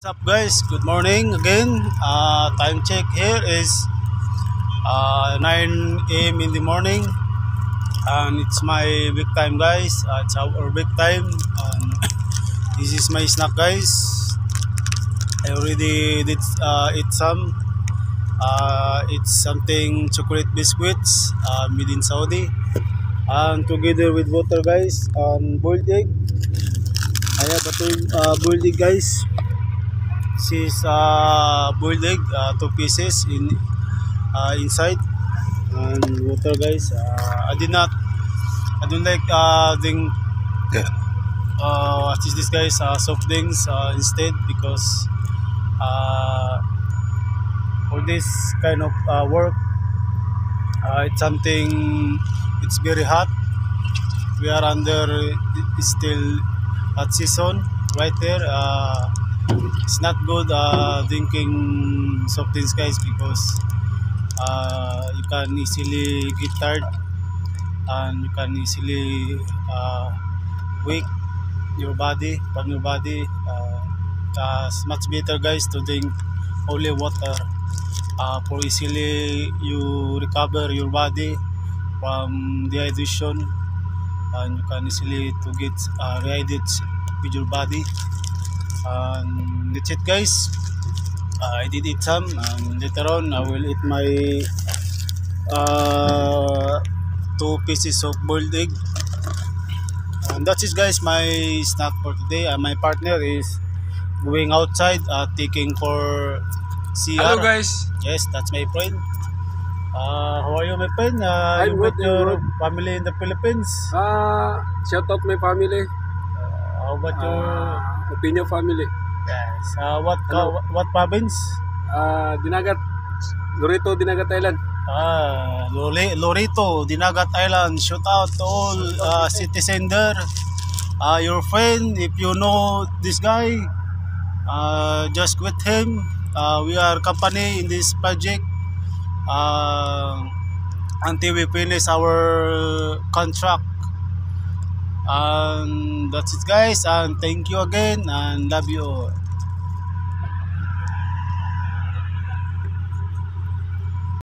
What's up guys? Good morning again. Time check here is 9 a.m. in the morning, and it's my big time guys. It's our big time, and this is my snack guys. I already did eat some. It's something chocolate biscuits made in Saudi, and together with water guys and boiled egg. I have a boiled egg guys. This is boiled egg, 2 pieces inside, and water guys. I don't like what is this guys, soft drinks instead, because uh, for this kind of work, it's something, it's very hot. We are under still hot season right there. It's not good drinking soft drinks guys, because you can easily get tired, and you can easily wake your body from your body. It's much better guys to drink only water, for easily you recover your body from dehydration, and you can easily to get rehydrated with your body. And that's it guys. I did eat some, and later on I will eat my 2 pieces of boiled egg. And that's it guys, my snack for today. My partner is going outside, taking for CR. Hello guys. Yes, that's my friend. How are you my friend? I'm You with good, I'm your good. family in the Philippines? Shout out my family. How about your... Opinion family. Yes. Hello. What province? Dinagat. Lorito, Dinagat Island. Lorito, Dinagat Island. Shout out to all citizen there. Your friend, if you know this guy, just quit him. We are company in this project until we finish our contract. And that's it guys, and thank you again, and love you all.